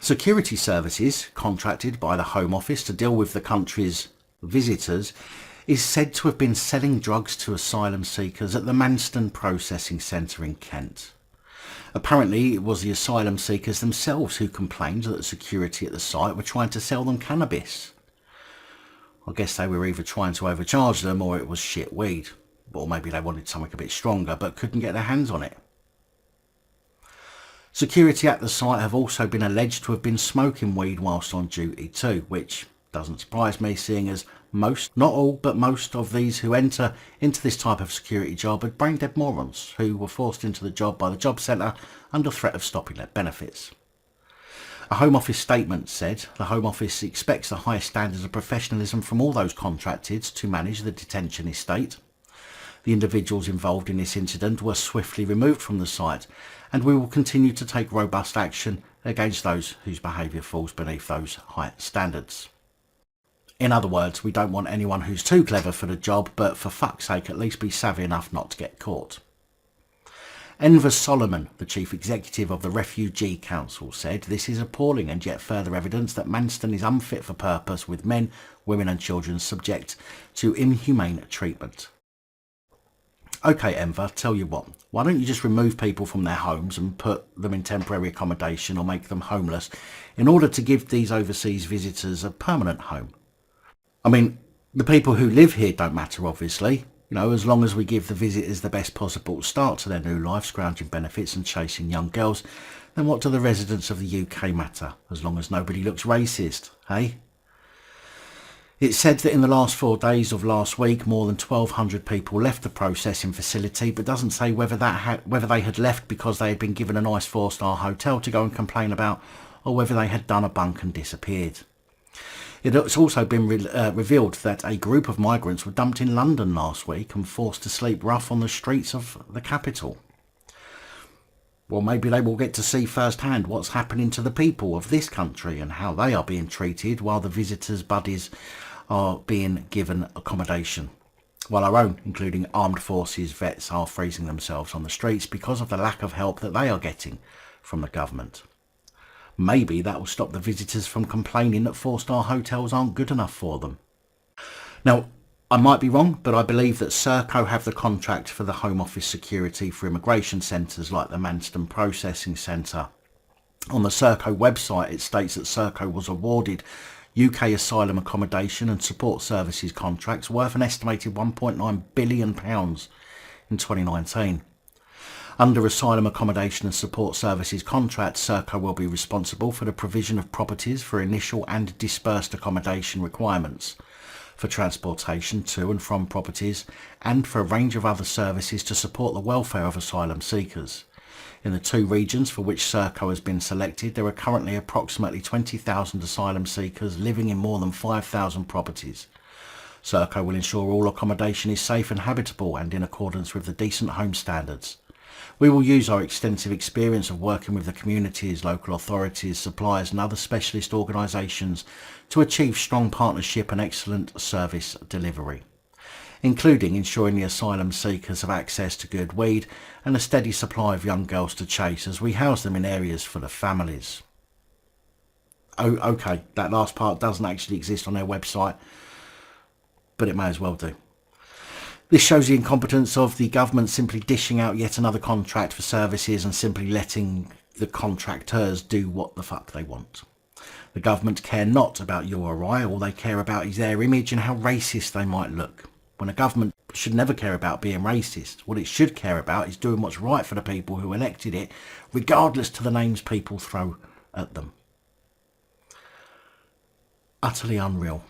Security services, contracted by the Home Office to deal with the country's visitors, is said to have been selling drugs to asylum seekers at the Marston processing centre in Kent. Apparently it was the asylum seekers themselves who complained that the security at the site were trying to sell them cannabis. I guess they were either trying to overcharge them or it was shit weed. Or maybe they wanted something a bit stronger but couldn't get their hands on it. Security at the site have also been alleged to have been smoking weed whilst on duty too, which doesn't surprise me, seeing as most, not all, but most of these who enter into this type of security job are brain dead morons who were forced into the job by the job centre under threat of stopping their benefits. A Home Office statement said the Home Office expects the highest standards of professionalism from all those contracted to manage the detention estate. The individuals involved in this incident were swiftly removed from the site, and we will continue to take robust action against those whose behaviour falls beneath those high standards. In other words, we don't want anyone who's too clever for the job, but for fuck's sake at least be savvy enough not to get caught. Enver Solomon, the chief executive of the Refugee Council, said this is appalling and yet further evidence that Marston is unfit for purpose, with men, women and children subject to inhumane treatment. OK Enver, tell you what, why don't you just remove people from their homes and put them in temporary accommodation or make them homeless in order to give these overseas visitors a permanent home? I mean, the people who live here don't matter, obviously. You know, as long as we give the visitors the best possible start to their new life, scrounging benefits and chasing young girls, then what do the residents of the UK matter, as long as nobody looks racist, hey? It said that in the last 4 days of last week, more than 1,200 people left the processing facility, but doesn't say whether they had left because they had been given a nice 4-star hotel to go and complain about, or whether they had done a bunk and disappeared. It's also been revealed that a group of migrants were dumped in London last week and forced to sleep rough on the streets of the capital. Well, maybe they will get to see firsthand what's happening to the people of this country and how they are being treated while the visitors' buddies are being given accommodation, while our own, including armed forces vets, are freezing themselves on the streets because of the lack of help that they are getting from the government. Maybe that will stop the visitors from complaining that 4-star hotels aren't good enough for them. Now, I might be wrong, but I believe that Serco have the contract for the Home Office security for immigration centres like the Marston Processing Centre. On the Serco website, it states that Serco was awarded UK asylum accommodation and support services contracts worth an estimated £1.9 billion in 2019. Under asylum accommodation and support services contracts, Serco will be responsible for the provision of properties for initial and dispersed accommodation requirements, for transportation to and from properties, and for a range of other services to support the welfare of asylum seekers. In the 2 regions for which Serco has been selected, there are currently approximately 20,000 asylum seekers living in more than 5,000 properties. Serco will ensure all accommodation is safe and habitable and in accordance with the Decent Home Standards. We will use our extensive experience of working with the communities, local authorities, suppliers and other specialist organisations to achieve strong partnership and excellent service delivery, including ensuring the asylum seekers have access to good weed and a steady supply of young girls to chase as we house them in areas full of families. Oh, okay, that last part doesn't actually exist on their website, but it may as well do. This shows the incompetence of the government simply dishing out yet another contract for services and simply letting the contractors do what the fuck they want. The government care not about you or I, all they care about is their image and how racist they might look. When a government should never care about being racist, what it should care about is doing what's right for the people who elected it, regardless to the names people throw at them. Utterly unreal.